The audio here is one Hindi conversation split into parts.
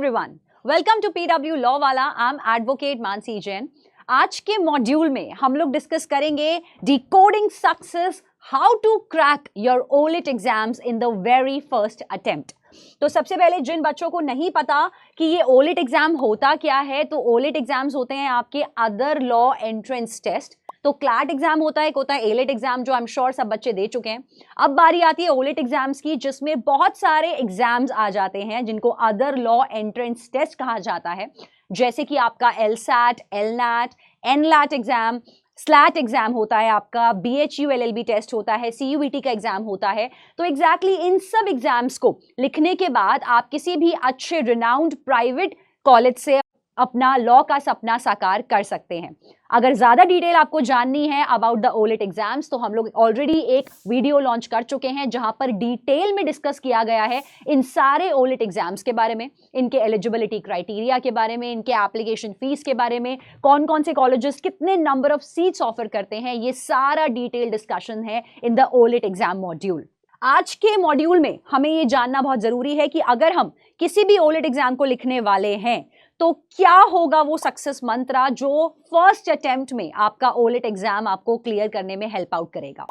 everyone. Welcome to PW Law वाला. I'm Advocate Mansi Jain. आज के मॉड्यूल में हम लोग डिस्कस करेंगे Decoding Success, how to crack your OLIT exams in the very first attempt. तो सबसे पहले जिन बच्चों को नहीं पता कि ये OLIT एग्जाम होता क्या है, तो OLIT एग्जाम्स होते हैं आपके अदर लॉ एंट्रेंस टेस्ट. तो क्लैट एग्जाम होता है, एक होता है एलिट एग्जाम जो आई एम श्योर सब बच्चे दे चुके हैं. अब बारी आती है ओलिट एग्जाम्स की, जिसमें बहुत सारे एग्जाम्स आ जाते हैं जिनको अदर लॉ एंट्रेंस टेस्ट कहा जाता है, जैसे कि आपका एलसैट, एलनैट, एनलैट एग्जाम, स्लैट एग्जाम होता है आपका, BHU LLB टेस्ट होता है, CUET का एग्जाम होता है. तो एग्जैक्टली इन सब एग्जाम्स को लिखने के बाद आप किसी भी अच्छे रिनाउंड प्राइवेट कॉलेज से अपना लॉ का सपना साकार कर सकते हैं. अगर ज्यादा डिटेल आपको जाननी है अबाउट द ओलिट एग्जाम्स, तो हम लोग ऑलरेडी एक वीडियो लॉन्च कर चुके हैं जहां पर डिटेल में डिस्कस किया गया है इन सारे ओलिट एग्जाम्स के बारे में, इनके एलिजिबिलिटी क्राइटेरिया के बारे में, इनके एप्लीकेशन फीस के बारे में, कौन कौन से कॉलेजेस कितने नंबर ऑफ सीट्स ऑफर करते हैं. ये सारा डिटेल डिस्कशन है इन द ओलिट एग्जाम मॉड्यूल. आज के मॉड्यूल में हमें ये जानना बहुत जरूरी है कि अगर हम किसी भी ओलिट एग्जाम को लिखने वाले हैं तो क्या होगा वो सक्सेस मंत्रा जो फर्स्ट अटेम्प्ट में आपका ओलिट एग्जाम आपको क्लियर करने में हेल्प आउट करेगा.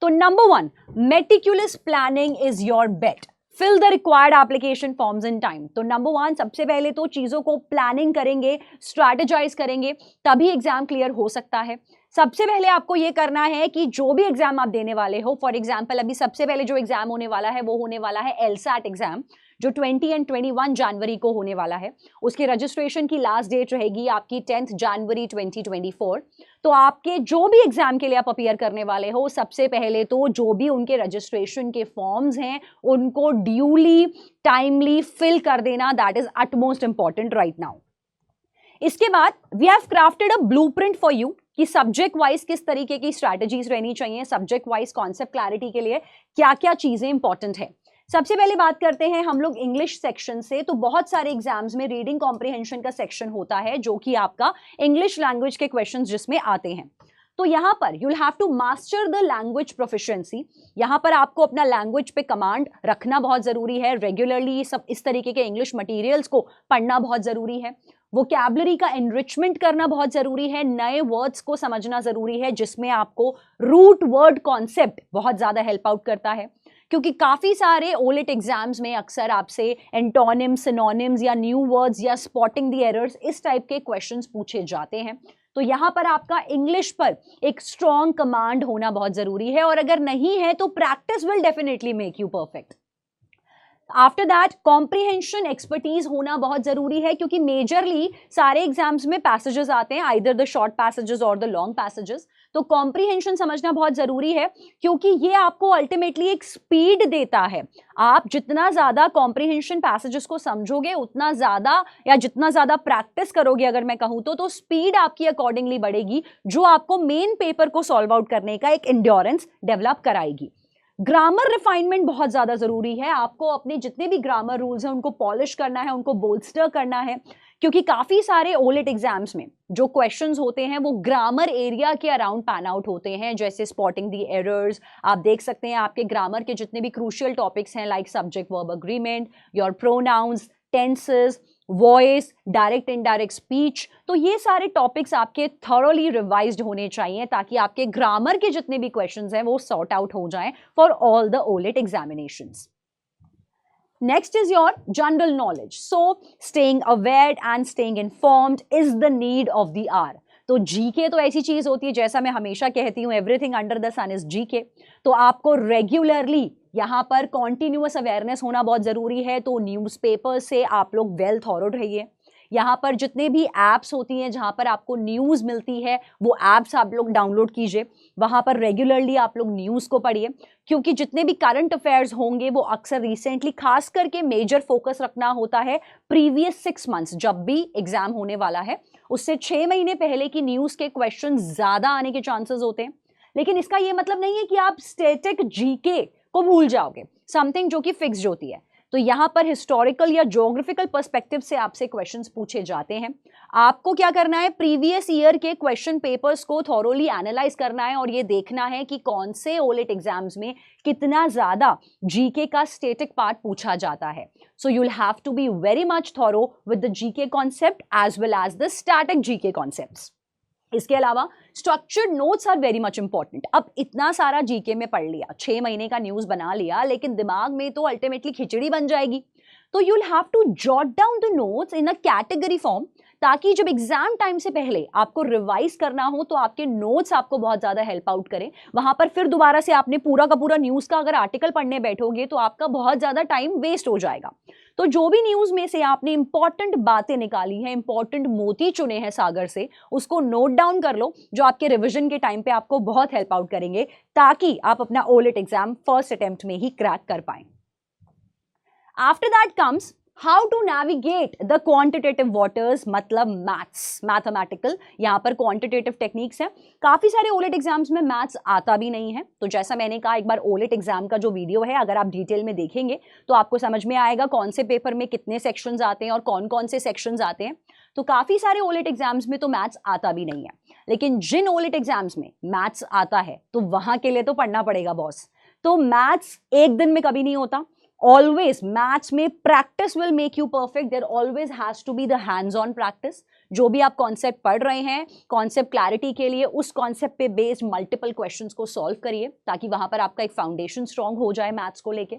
तो number 1, meticulous planning is your bet. Fill the required application forms in time. तो नंबर 1, सबसे पहले तो चीजों को प्लानिंग करेंगे, स्ट्रैटेजाइज करेंगे, तभी एग्जाम क्लियर हो सकता है. सबसे पहले आपको ये करना है कि जो भी एग्जाम आप देने वाले हो, फॉर एग्जाम्पल अभी सबसे पहले जो एग्जाम होने वाला है वो होने वाला है एलसैट एग्जाम, जो 20 और 21 जनवरी को होने वाला है. उसके रजिस्ट्रेशन की लास्ट डेट रहेगी आपकी 10 जनवरी 2024. तो आपके जो भी एग्जाम के लिए आप अपीयर करने वाले हो, सबसे पहले तो जो भी उनके रजिस्ट्रेशन के फॉर्म्स हैं उनको ड्यूली टाइमली फिल कर देना. That is utmost important right now. इसके बाद we have crafted a blueprint for you कि सब्जेक्ट वाइज किस तरीके की स्ट्रैटेजीज रहनी चाहिए, सब्जेक्ट वाइज कॉन्सेप्ट क्लैरिटी के लिए क्या क्या चीजें इंपॉर्टेंट है. सबसे पहले बात करते हैं हम लोग इंग्लिश सेक्शन से. तो बहुत सारे एग्जाम्स में रीडिंग कॉम्प्रिहेंशन का सेक्शन होता है जो कि आपका इंग्लिश लैंग्वेज के क्वेश्चंस जिसमें आते हैं. तो यहां पर you will have to master the language proficiency. यहां पर आपको अपना लैंग्वेज पे कमांड रखना बहुत जरूरी है. रेगुलरली सब इस तरीके के इंग्लिश मटेरियल्स को पढ़ना बहुत जरूरी है. वोकैबुलरी का एनरिचमेंट करना बहुत जरूरी है. नए वर्ड्स को समझना जरूरी है, जिसमें आपको रूट वर्ड कॉन्सेप्ट बहुत ज्यादा हेल्प आउट करता है, क्योंकि काफी सारे ओलिट एग्जाम्स में अक्सर आपसे एंटोनिम्स, सिनोनिम्स या न्यू वर्ड्स या स्पॉटिंग द एरर्स इस टाइप के क्वेश्चंस पूछे जाते हैं. तो यहां पर आपका इंग्लिश पर एक स्ट्रॉन्ग कमांड होना बहुत जरूरी है, और अगर नहीं है तो practice will definitely make you perfect. After that comprehension expertise होना बहुत जरूरी है, क्योंकि मेजरली सारे एग्जाम्स में पैसेजेस आते हैं, आइदर द शॉर्ट पैसेजेस और द लॉन्ग पैसेजेस. तो कॉम्प्रिहेंशन समझना बहुत जरूरी है, क्योंकि ये आपको अल्टीमेटली एक स्पीड देता है. आप जितना ज्यादा कॉम्प्रिहेंशन पैसेजेस को समझोगे उतना ज्यादा, या जितना ज्यादा प्रैक्टिस करोगे अगर मैं कहूं तो स्पीड आपकी अकॉर्डिंगली बढ़ेगी, जो आपको मेन पेपर को सॉल्व आउट करने का एक एंड्योरेंस डेवलप कराएगी. ग्रामर रिफाइनमेंट बहुत ज्यादा जरूरी है. आपको अपने जितने भी ग्रामर रूल्स हैं उनको पॉलिश करना है, उनको बोल्स्टर करना है, क्योंकि काफी सारे ओलिट एग्जाम्स में जो क्वेश्चंस होते हैं वो ग्रामर एरिया के अराउंड पैन आउट होते हैं, जैसे स्पॉटिंग द एरर्स. आप देख सकते हैं आपके ग्रामर के जितने भी क्रूशियल टॉपिक्स हैं, like subject verb agreement, your pronouns, tenses, voice, direct indirect speech, तो ये सारे टॉपिक्स आपके थॉरोली रिवाइज्ड होने चाहिए, ताकि आपके ग्रामर के जितने भी क्वेश्चंस हैं वो सॉर्ट आउट हो जाएं for all the olet examinations. Next is your general knowledge. So, staying aware and staying informed is the need of the hour. तो जीके तो ऐसी चीज होती है, जैसा मैं हमेशा कहती हूँ, everything under the sun is GK. तो आपको रेगुलरली यहाँ पर कॉन्टिन्यूअस अवेयरनेस होना बहुत जरूरी है. तो न्यूज़पेपर से आप लोग वेल थॉरोड रहिए. यहाँ पर जितने भी एप्स होती हैं जहाँ पर आपको न्यूज़ मिलती है, वो एप्स आप लोग डाउनलोड कीजिए. वहाँ पर रेगुलरली आप लोग न्यूज़ को पढ़िए, क्योंकि जितने भी करंट अफेयर्स होंगे वो अक्सर रिसेंटली, खास करके मेजर फोकस रखना होता है प्रीवियस 6 मंथ्स, जब भी एग्जाम होने वाला है उससे 6 महीने पहले की न्यूज़ के क्वेश्चन ज़्यादा आने के चांसेस होते हैं. लेकिन इसका ये मतलब नहीं है कि आप स्टैटिक जीके को भूल जाओगे, समथिंग जो कि फिक्स्ड होती है. तो तो यहाँ पर हिस्टोरिकल या ज्योग्राफिकल पर्सपेक्टिव से आपसे क्वेश्चंस पूछे जाते हैं। आपको क्या करना है, प्रीवियस ईयर के क्वेश्चन पेपर्स को थॉरोली एनालाइज करना है और ये देखना है कि कौन से ओलेट एग्जाम्स में कितना ज्यादा जीके का स्टैटिक पार्ट पूछा जाता है। So you will have to be very much thorough with the GK concept as well as the static GK concepts. इसके अलावा structured notes are very much important. अब इतना सारा जीके में पढ़ लिया, 6 महीने का न्यूज बना लिया, लेकिन दिमाग में तो अल्टीमेटली खिचड़ी बन जाएगी। तो you will have to jot down the notes in a category form, ताकि जब एग्जाम टाइम से पहले आपको रिवाइज करना हो तो आपके नोट्स आपको बहुत ज्यादा हेल्प आउट करें। वहां पर फिर दोबारा से आपने पूरा का पूरा न्यूज का अगर आर्टिकल पढ़ने बैठोगे तो आपका बहुत ज्यादा टाइम वेस्ट हो जाएगा। तो जो भी न्यूज में से आपने इंपॉर्टेंट बातें निकाली हैं, इंपॉर्टेंट मोती चुने हैं सागर से, उसको नोट डाउन कर लो, जो आपके रिवीजन के टाइम पे आपको बहुत हेल्प आउट करेंगे, ताकि आप अपना ओलेट एग्जाम फर्स्ट अटेम्प्ट में ही क्रैक कर पाएं। After that comes how to navigate the quantitative waters, मतलब मैथ्स, मैथमेटिकल। यहाँ पर क्वांटिटेटिव टेक्निक्स हैं। काफी सारे ओलेट एग्जाम्स में मैथ्स आता भी नहीं है, तो जैसा मैंने कहा, एक बार ओलेट एग्जाम का जो वीडियो है अगर आप डिटेल में देखेंगे तो आपको समझ में आएगा कौन से पेपर में कितने सेक्शंस आते हैं और कौन कौन से सेक्शंस आते हैं। तो काफी सारे ओलेट एग्जाम्स में तो मैथ्स आता भी नहीं है, लेकिन जिन ओलेट एग्जाम्स में मैथ्स आता है तो वहां के लिए तो पढ़ना पड़ेगा बॉस। तो मैथ्स एक दिन में कभी नहीं होता। Always मैथ्स में practice will make you perfect. There always has to be the hands on practice. जो भी आप कॉन्सेप्ट पढ़ रहे हैं, कॉन्सेप्ट क्लैरिटी के लिए उस कॉन्सेप्ट पे बेस्ड मल्टीपल क्वेश्चंस को सॉल्व करिए, ताकि वहां पर आपका एक फाउंडेशन स्ट्रांग हो जाए मैथ्स को लेके।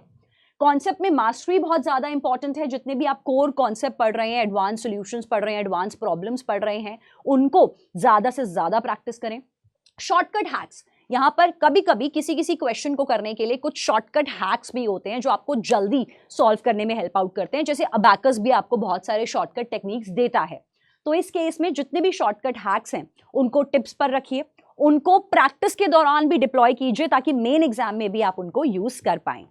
कॉन्सेप्ट में मास्टरी बहुत ज्यादा इंपॉर्टेंट है। जितने भी आप कोर कॉन्सेप्ट पढ़ रहे हैं, एडवांस सॉल्यूशंस पढ़ रहे हैं, एडवांस प्रॉब्लम्स पढ़ रहे हैं, उनको ज्यादा से ज्यादा प्रैक्टिस करें। शॉर्टकट हैक्स, यहाँ पर कभी कभी किसी किसी क्वेश्चन को करने के लिए कुछ शॉर्टकट हैक्स भी होते हैं जो आपको जल्दी सॉल्व करने में हेल्प आउट करते हैं। जैसे अबैकस भी आपको बहुत सारे शॉर्टकट टेक्निक्स देता है। तो इस केस में जितने भी शॉर्टकट हैक्स हैं उनको टिप्स पर रखिए, उनको प्रैक्टिस के दौरान भी डिप्लॉय कीजिए, ताकि मेन एग्जाम में भी आप उनको यूज कर पाएं।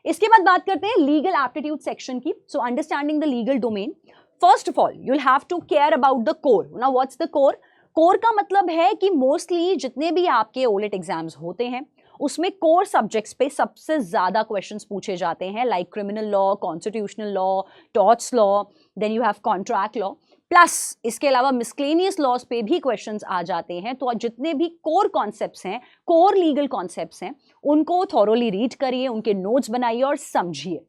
इसके बाद बात करते हैं लीगल एप्टीट्यूड सेक्शन की। So understanding the legal domain, first of all you will have to care about the core. Now what's the core? Core का मतलब है कि मोस्टली जितने भी आपके ओलेट एग्जाम्स होते हैं उसमें कोर सब्जेक्ट्स पे सबसे ज्यादा क्वेश्चंस पूछे जाते हैं, like criminal law, constitutional law, torts law, then you have contract law, plus इसके अलावा मिसक्लेनियस लॉज पे भी क्वेश्चंस आ जाते हैं। तो जितने भी कोर कॉन्सेप्ट्स हैं, कोर लीगल कॉन्सेप्ट्स हैं, उनको थॉरोली रीड करिए, उनके नोट्स बनाइए और समझिए।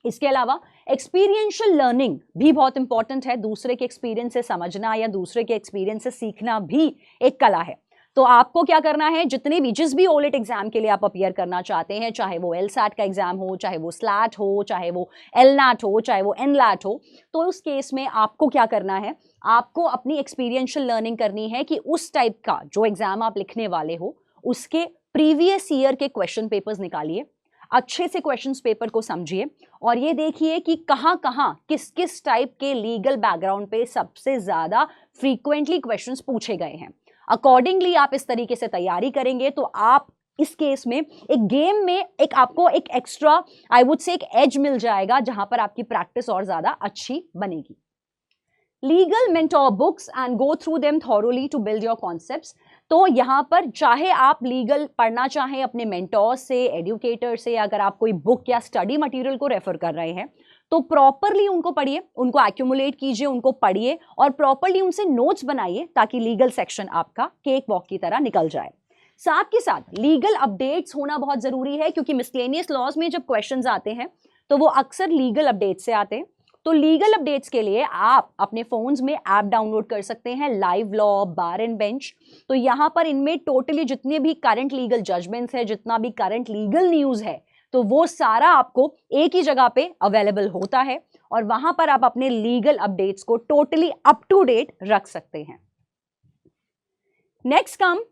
इसके अलावा एक्सपीरियंशियल लर्निंग भी बहुत इंपॉर्टेंट है। दूसरे के एक्सपीरियंस से समझना या दूसरे के एक्सपीरियंस से सीखना भी एक कला है। तो आपको क्या करना है, जितने भी जिस भी ओलेट एग्जाम के लिए आप अपीयर करना चाहते हैं, चाहे वो एलसैट का एग्जाम हो, चाहे वो स्लैट हो, चाहे वो एलनैट हो, चाहे वो एनलैट हो, तो उस केस में आपको क्या करना है, आपको अपनी एक्सपीरियंशियल लर्निंग करनी है कि उस टाइप का जो एग्जाम आप लिखने वाले हो उसके प्रीवियस ईयर के क्वेश्चन पेपर्स निकालिए, अच्छे से क्वेश्चंस पेपर को समझिए और ये देखिए कि कहाँ कहाँ किस किस टाइप के लीगल बैकग्राउंड पे सबसे ज्यादा फ्रीक्वेंटली क्वेश्चंस पूछे गए हैं। अकॉर्डिंगली आप इस तरीके से तैयारी करेंगे तो आप इस केस में एक गेम में एक आपको एक एक्स्ट्रा, आई वुड से एक एज मिल जाएगा, जहां पर आपकी प्रैक्टिस और ज्यादा अच्छी बनेगी। Legal mentor books and go through them thoroughly to build your concepts. तो यहाँ पर चाहे आप लीगल पढ़ना चाहें अपने मेंटोर से, एडुकेटर से, अगर आप कोई बुक या स्टडी मटेरियल को रेफर कर रहे हैं तो प्रॉपरली उनको पढ़िए, उनको एक्यूमुलेट कीजिए, उनको पढ़िए और प्रॉपरली उनसे नोट्स बनाइए, ताकि लीगल सेक्शन आपका केक वॉक की तरह निकल जाए। साथ के साथ लीगल अपडेट्स होना बहुत जरूरी है, क्योंकि मिसलेनियस लॉज में जब क्वेश्चंस आते हैं तो वो अक्सर लीगल अपडेट से आते हैं। तो लीगल अपडेट्स के लिए आप अपने फोन्स में ऐप डाउनलोड कर सकते हैं, live law, bar and bench. तो यहाँ पर इनमें टोटली जितने भी करंट लीगल जजमेंट्स है, जितना भी करंट लीगल न्यूज है, तो वो सारा आपको एक ही जगह पे अवेलेबल होता है और वहां पर आप अपने लीगल अपडेट्स को टोटली अप टू डेट रख सकते हैं। Next come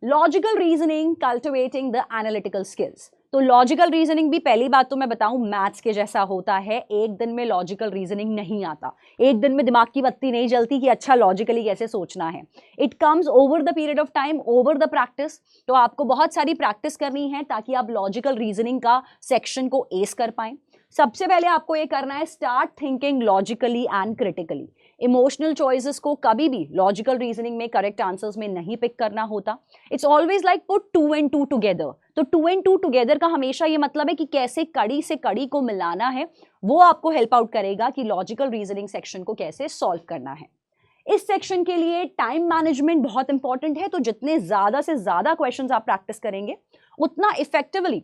logical reasoning, cultivating the analytical skills. तो लॉजिकल रीजनिंग भी, पहली बात तो मैं बताऊं, मैथ्स के जैसा होता है। एक दिन में लॉजिकल रीजनिंग नहीं आता, एक दिन में दिमाग की बत्ती नहीं जलती कि अच्छा लॉजिकली कैसे सोचना है। It comes over the period of time, over the practice. तो आपको बहुत सारी प्रैक्टिस करनी है ताकि आप लॉजिकल रीजनिंग का सेक्शन को एस कर पाएं। सबसे पहले आपको ये करना है, start thinking logically and critically. Emotional choices को कभी भी लॉजिकल रीजनिंग में करेक्ट आंसर्स में नहीं पिक करना होता। It's always like put 2 and 2 together. तो 2 and 2 टुगेदर का हमेशा ये मतलब है कि कैसे कड़ी से कड़ी को मिलाना है, वो आपको हेल्प आउट करेगा कि लॉजिकल रीजनिंग सेक्शन को कैसे सॉल्व करना है। इस सेक्शन के लिए टाइम मैनेजमेंट बहुत इंपॉर्टेंट है, तो जितने ज्यादा से ज्यादा क्वेश्चंस आप प्रैक्टिस करेंगे उतना इफेक्टिवली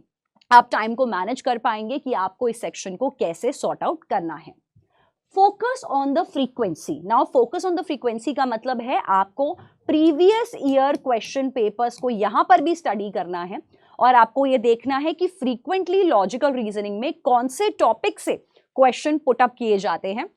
आप टाइम को मैनेज कर पाएंगे कि आपको इस सेक्शन को कैसे सॉर्ट आउट करना है। Focus on the frequency. Now focus on the frequency का मतलब है आपको प्रीवियस ईयर क्वेश्चन पेपर्स को यहां पर भी स्टडी करना है और आपको ये देखना है कि फ्रीक्वेंटली लॉजिकल रीजनिंग में कौन से टॉपिक से क्वेश्चन पुट अप किए जाते हैं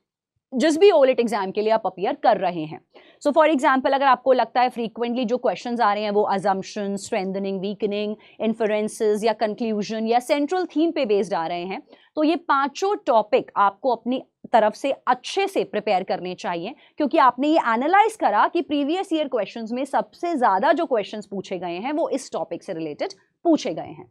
जिस भी ओलेट एग्जाम के लिए आप अपीयर कर रहे हैं। सो फॉर एग्जाम्पल, अगर आपको लगता है फ्रीक्वेंटली जो क्वेश्चंस आ रहे हैं वो अजम्पशन, स्ट्रेंथनिंग, वीकनिंग, इन्फरेंसेस या कंक्लूजन या सेंट्रल थीम पे बेस्ड आ रहे हैं, तो ये पांचों टॉपिक आपको अपनी तरफ से अच्छे से प्रिपेयर करने चाहिए, क्योंकि आपने ये एनालाइज करा कि प्रीवियस ईयर क्वेश्चंस में सबसे ज्यादा जो क्वेश्चंस पूछे गए हैं वो इस टॉपिक से रिलेटेड पूछे गए हैं।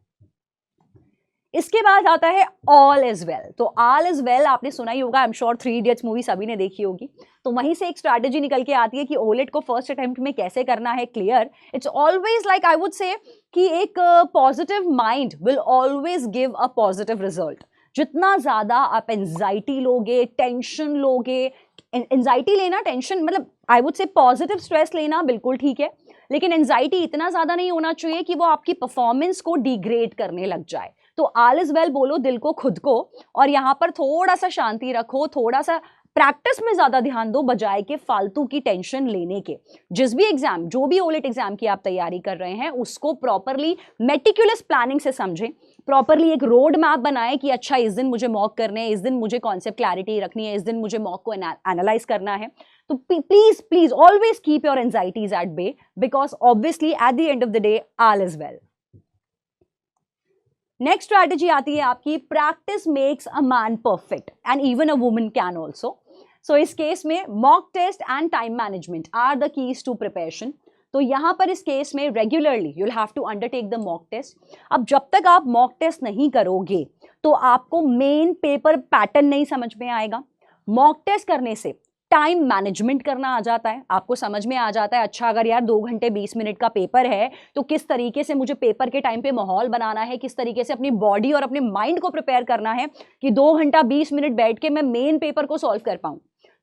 इसके बाद आता है ऑल इज वेल। तो ऑल इज वेल आपने सुना ही होगा, I am sure 3 idiots movie सभी ने देखी होगी। तो वहीं से एक स्ट्रैटेजी निकल के आती है कि ओलेट को फर्स्ट अटेम्प्ट में कैसे करना है clear. It's always like I would say कि एक positive mind will always give a positive result. जितना ज्यादा आप एंजाइटी लोगे, टेंशन लोगे, एंजाइटी लेना, टेंशन मतलब I would say positive stress लेना बिल्कुल ठीक है, लेकिन एंजाइटी इतना ज्यादा नहीं होना चाहिए कि वो आपकी परफॉर्मेंस को डिग्रेड करने लग जाए। तो ऑल इज वेल बोलो दिल को, खुद को, और यहां पर थोड़ा सा शांति रखो, थोड़ा सा प्रैक्टिस में ज्यादा ध्यान दो बजाय के फालतू की टेंशन लेने के। जिस भी एग्जाम, जो भी ओलेट एग्जाम की आप तैयारी कर रहे हैं उसको प्रॉपरली मेटिकुलस प्लानिंग से समझें, प्रॉपरली एक रोड मैप बनाएं कि अच्छा इस दिन मुझे मॉक करने हैं, इस दिन मुझे कॉन्सेप्ट क्लैरिटी रखनी है, इस दिन मुझे मॉक को एनालाइज करना है। तो please please always keep your anxieties at bay, because obviously at the end of the day all is well. Next strategy आती है आपकी practice makes a man perfect and even a woman can also. So इस केस में mock test and time management are the keys to preparation. तो यहां पर इस केस में regularly you will have to undertake the mock test. अब जब तक आप मॉक टेस्ट नहीं करोगे तो आपको मेन पेपर पैटर्न नहीं समझ में आएगा। मॉक टेस्ट करने से टाइम मैनेजमेंट करना आ जाता है, आपको समझ में आ जाता है अच्छा अगर यार 2 घंटे 20 मिनट का पेपर है तो किस तरीके से मुझे पेपर के टाइम पे माहौल बनाना है, किस तरीके से अपनी बॉडी और अपने माइंड को प्रिपेयर करना है कि 2 घंटा 20 मिनट बैठ के मैं मेन पेपर को सॉल्व कर पाऊं।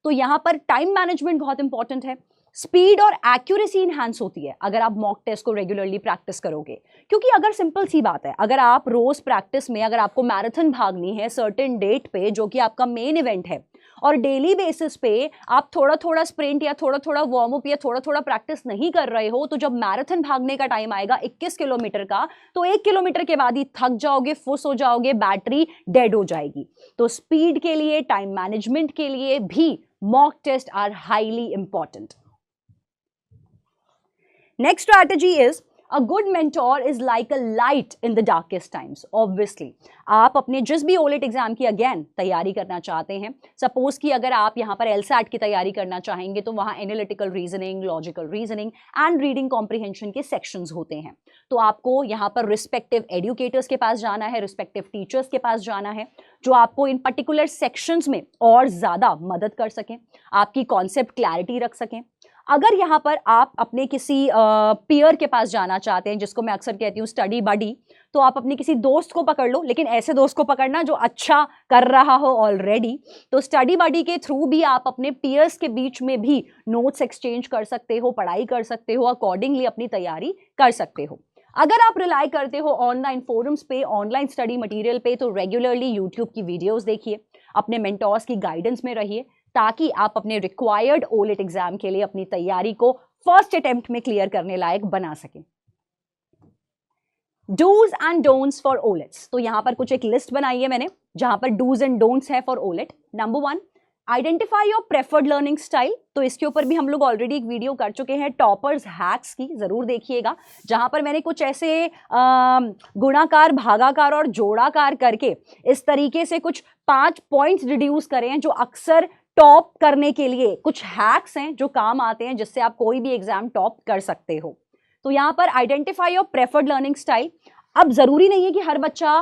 तो यहां पर टाइम मैनेजमेंट बहुत इंपॉर्टेंट है। स्पीड और एक्यूरेसी इनहैंस होती है अगर आप मॉक टेस्ट को रेगुलरली प्रैक्टिस करोगे, क्योंकि अगर सिंपल सी बात है, अगर आप रोज प्रैक्टिस में, अगर आपको मैराथन भागनी है सर्टेन डेट पे जो कि आपका मेन इवेंट है, और डेली बेसिस पे आप थोड़ा थोड़ा स्प्रिंट या थोड़ा थोड़ा वार्म अप या थोड़ा थोड़ा प्रैक्टिस नहीं कर रहे हो, तो जब मैराथन भागने का टाइम आएगा 21 किलोमीटर का, तो 1 किलोमीटर के बाद ही थक जाओगे, फुस हो जाओगे, बैटरी डेड हो जाएगी। तो स्पीड के लिए, टाइम मैनेजमेंट के लिए भी mock test are highly important. Next strategy is a good mentor is like a light in the darkest times. Obviously, आप अपने जिस भी ओलेट एग्जाम की अगेन तैयारी करना चाहते हैं, सपोज कि अगर आप यहाँ पर LSAT की तैयारी करना चाहेंगे तो वहाँ analytical reasoning, logical reasoning and reading comprehension के सेक्शंस होते हैं। तो आपको यहाँ पर रिस्पेक्टिव एडुकेटर्स के पास जाना है, रिस्पेक्टिव टीचर्स के पास जाना है जो आपको इन पर्टिकुलर सेक्शंस में और ज़्यादा मदद कर सकें, आपकी कॉन्सेप्ट क्लैरिटी रख सकें। अगर यहाँ पर आप अपने किसी पीयर के पास जाना चाहते हैं, जिसको मैं अक्सर कहती हूँ स्टडी बडी, तो आप अपने किसी दोस्त को पकड़ लो, लेकिन ऐसे दोस्त को पकड़ना जो अच्छा कर रहा हो ऑलरेडी। तो स्टडी बडी के थ्रू भी आप अपने पीयर्स के बीच में भी नोट्स एक्सचेंज कर सकते हो, पढ़ाई कर सकते हो, अकॉर्डिंगली अपनी तैयारी कर सकते हो। अगर आप रिलाई करते हो ऑनलाइन फोरम्स पे, ऑनलाइन स्टडी मटेरियल पे, तो रेगुलरली यूट्यूब की वीडियोस देखिए, अपने मेंटोर्स की गाइडेंस में रहिए, ताकि आप अपने रिक्वायर्ड ओलेट एग्जाम के लिए अपनी तैयारी को फर्स्ट अटेम्प्ट में क्लियर करने लायक बना सकें। Dos and don'ts for olets. तो यहां पर कुछ एक लिस्ट बनाई है मैंने, जहां पर डूज एंड डोंट्स है for OLED. Number 1, identify your preferred learning style. तो इसके ऊपर भी हम लोग ऑलरेडी एक वीडियो कर चुके हैं टॉपर्स हैक्स की, जरूर देखिएगा, जहां पर मैंने कुछ ऐसे गुणाकार, भागाकार और जोड़ाकार करके इस तरीके से कुछ 5 पॉइंट्स रिड्यूस करे हैं जो अक्सर टॉप करने के लिए कुछ हैक्स हैं जो काम आते हैं, जिससे आप कोई भी एग्जाम टॉप कर सकते हो। तो यहां पर identify your preferred learning style. अब जरूरी नहीं है कि हर बच्चा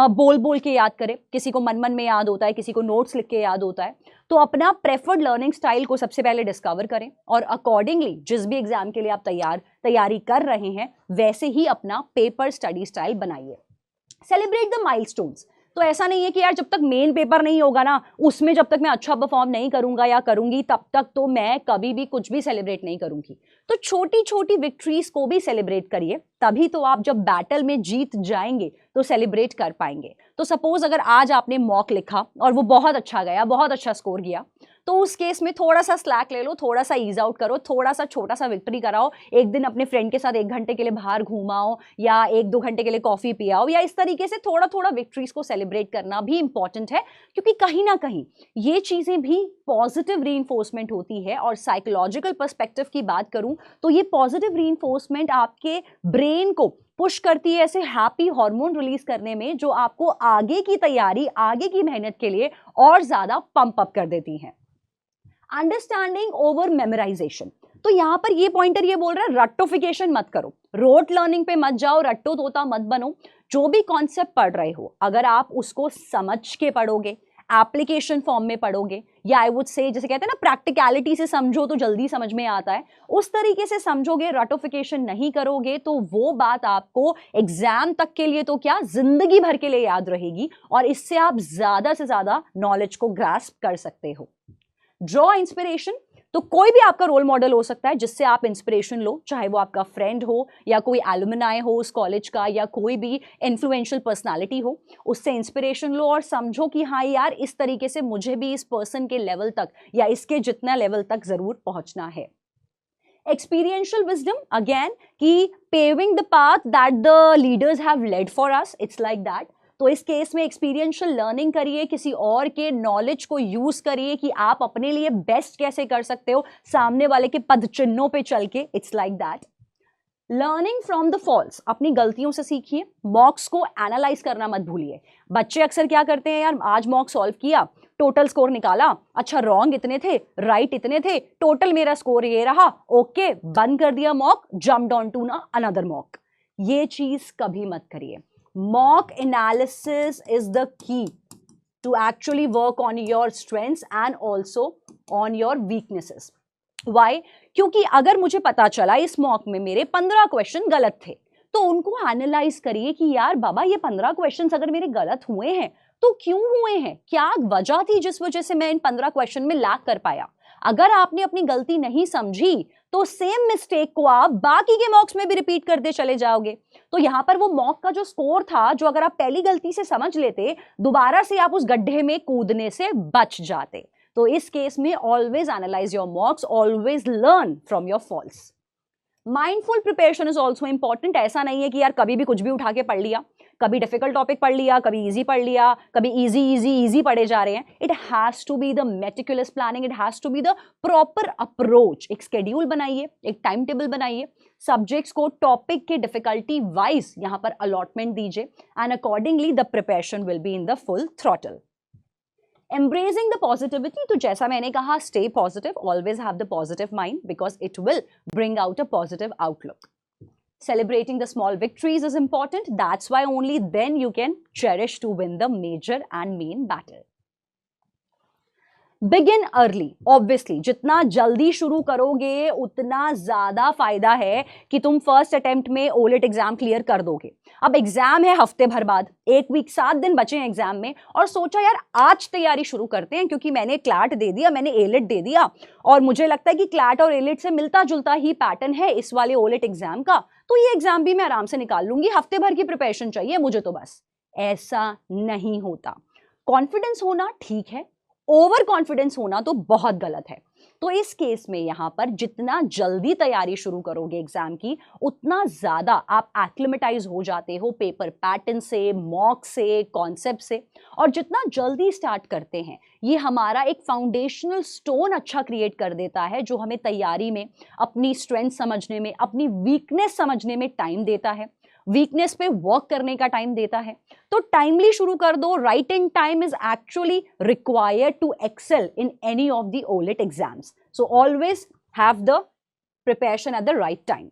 बोल बोल के याद करे, किसी को मन मन में याद होता है, किसी को नोट्स लिख के याद होता है। तो अपना प्रेफर्ड लर्निंग स्टाइल को सबसे पहले डिस्कवर करें और अकॉर्डिंगली जिस भी एग्जाम के लिए आप तैयारी कर रहे हैं वैसे ही अपना पेपर स्टडी स्टाइल बनाइए। Celebrate the milestones. तो ऐसा नहीं है कि यार जब तक मेन पेपर नहीं होगा ना, उसमें जब तक मैं अच्छा परफॉर्म नहीं करूंगा या करूंगी तब तक तो मैं कभी भी कुछ भी सेलिब्रेट नहीं करूंगी। तो छोटी छोटी विक्ट्रीज को भी सेलिब्रेट करिए, तभी तो आप जब बैटल में जीत जाएंगे तो सेलिब्रेट कर पाएंगे। तो सपोज अगर आज आपने मॉक लिखा और वो बहुत अच्छा गया, बहुत अच्छा स्कोर किया, तो उस केस में थोड़ा सा स्लैक ले लो, थोड़ा सा ईज आउट करो, थोड़ा सा छोटा सा विक्ट्री कराओ, एक दिन अपने फ्रेंड के साथ 1 घंटे के लिए बाहर घूमाओ या 1-2 घंटे के लिए कॉफी पियाओ, या इस तरीके से थोड़ा थोड़ा विक्ट्रीज को सेलिब्रेट करना भी इंपॉर्टेंट है, क्योंकि कहीं ना कहीं ये चीजें भी पॉजिटिव रीइंफोर्समेंट होती है। और साइकोलॉजिकल पर्सपेक्टिव की बात करूं तो ये पॉजिटिव रीइंफोर्समेंट आपके ब्रेन को पुश करती है ऐसे हैप्पी हार्मोन रिलीज करने में, जो आपको आगे की तैयारी, आगे की मेहनत के लिए और ज्यादा पंप अप कर देती है। Understanding over memorisation. तो यहां पर ये पॉइंटर ये बोल रहा है रट्टोफिकेशन मत करो, रोट लर्निंग पे मत जाओ, रट्टो तोता मत बनो। जो भी कॉन्सेप्ट पढ़ रहे हो अगर आप उसको समझ के पढ़ोगे, एप्लीकेशन फॉर्म में पढ़ोगे, या आई वुड से जैसे कहते हैं ना प्रैक्टिकलिटी से समझो तो जल्दी समझ में आता है, उस तरीके से समझोगे, रटोफिकेशन नहीं करोगे, तो वो बात आपको एग्जाम तक के लिए तो क्या जिंदगी भर के लिए याद रहेगी और इससे आप ज्यादा से ज्यादा नॉलेज को ग्रास्प कर सकते हो। Draw inspiration. तो कोई भी आपका रोल मॉडल हो सकता है जिससे आप इंस्पिरेशन लो, चाहे वो आपका फ्रेंड हो या कोई एलुमनाई हो उस कॉलेज का, या कोई भी इन्फ्लुएंशियल पर्सनालिटी हो, उससे इंस्पिरेशन लो और समझो कि हाँ यार इस तरीके से मुझे भी इस पर्सन के लेवल तक या इसके जितना लेवल तक जरूर पहुंचना है। एक्सपीरियंशियल विजडम अगेन, कि paving the path that the leaders have led for us, it's like that. तो इस केस में एक्सपीरियंशियल लर्निंग करिए, किसी और के नॉलेज को यूज करिए कि आप अपने लिए बेस्ट कैसे कर सकते हो सामने वाले के पद चिन्हों पे चल के, it's like that. Learning from the falls, अपनी गलतियों से सीखिए, मॉक्स को एनालाइज करना मत भूलिए। बच्चे अक्सर क्या करते हैं, यार आज मॉक सॉल्व किया, टोटल स्कोर निकाला, अच्छा रॉन्ग इतने थे, राइट इतने थे, टोटल मेरा स्कोर ये रहा, ओके बंद कर दिया मॉक, जम्प्ड ऑन टू ना अनदर मॉक। ये चीज कभी मत करिए। Mock analysis is the key to actually work on your strengths and also on your weaknesses. Why? क्योंकि अगर मुझे पता चला इस मॉक में मेरे 15 क्वेश्चन गलत थे, तो उनको एनालाइज करिए कि यार बाबा ये 15 क्वेश्चंस अगर मेरे गलत हुए हैं तो क्यों हुए हैं, क्या वजह थी जिस वजह से मैं इन 15 क्वेश्चन में लैग कर पाया। अगर आपने अपनी गलती नहीं समझी तो सेम मिस्टेक को आप बाकी के मॉक्स में भी रिपीट करते चले जाओगे। तो यहां पर वो मॉक का जो स्कोर था, जो अगर आप पहली गलती से समझ लेते, दोबारा से आप उस गड्ढे में कूदने से बच जाते। तो इस केस में always analyse your mocks, always learn from your falls. Mindful preparation is also important. ऐसा नहीं है कि यार कभी भी कुछ भी उठा के पढ़ लिया, कभी डिफिकल्ट टॉपिक पढ़ लिया, कभी इजी पढ़ लिया, कभी इजी पढ़े जा रहे हैं। It has to be the meticulous planning, it has to be the proper approach. एक स्केड्यूल बनाइए, एक टाइम टेबल बनाइए, सब्जेक्ट्स को टॉपिक के डिफिकल्टी वाइज यहां पर अलॉटमेंट दीजिए, and accordingly the preparation will be in the full throttle. Embracing the positivity, तो जैसा मैंने कहा stay positive, always have the positive mind because it will bring out a positive outlook. Celebrating the small victories is important. That's why only then you can cherish to win the major and main battle. Begin early. Obviously जितना जल्दी शुरू करोगे उतना ज्यादा फायदा है कि तुम फर्स्ट अटेम्प्ट में ओलेट एग्जाम क्लियर कर दोगे। अब एग्जाम है हफ्ते भर बाद, 1 वीक 7 दिन बचे हैं एग्जाम में, और सोचा यार आज तैयारी शुरू करते हैं क्योंकि मैंने क्लैट दे दिया, मैंने एलेट दे दिया, और मुझे लगता है कि क्लैट और एलेट से मिलता जुलता ही पैटर्न है इस वाले ओलेट एग्जाम का, तो ये एग्जाम भी मैं आराम से निकाल लूंगी, हफ्ते भर की प्रिपरेशन चाहिए मुझे तो बस। ऐसा नहीं होता। कॉन्फिडेंस होना ठीक है, ओवर कॉन्फिडेंस होना तो बहुत गलत है। तो इस केस में यहां पर जितना जल्दी तैयारी शुरू करोगे एग्जाम की, उतना ज्यादा आप एक्लिमेटाइज हो जाते हो पेपर पैटर्न से, मॉक से, कॉन्सेप्ट से, और जितना जल्दी स्टार्ट करते हैं ये हमारा एक फाउंडेशनल स्टोन अच्छा क्रिएट कर देता है, जो हमें तैयारी में अपनी स्ट्रेंथ समझने में, अपनी वीकनेस समझने में टाइम देता है, वीकनेस पे वर्क करने का टाइम देता है। तो टाइमली शुरू कर दो। Writing time is actually required to excel in any of the olet exams, so always have the preparation at the right time.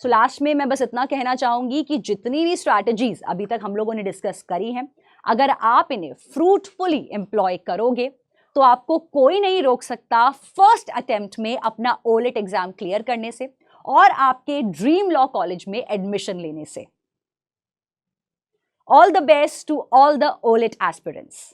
So last में मैं बस इतना कहना चाहूंगी कि जितनी भी स्ट्रैटेजीज अभी तक हम लोगों ने डिस्कस करी हैं, अगर आप इन्हें फ्रूटफुली एम्प्लॉय करोगे तो आपको कोई नहीं रोक सकता फर्स्ट अटेम्प्ट में अपना ओलेट एग्जाम क्लियर करने से और आपके ड्रीम लॉ कॉलेज में एडमिशन लेने से. All the best to all the OLET aspirants.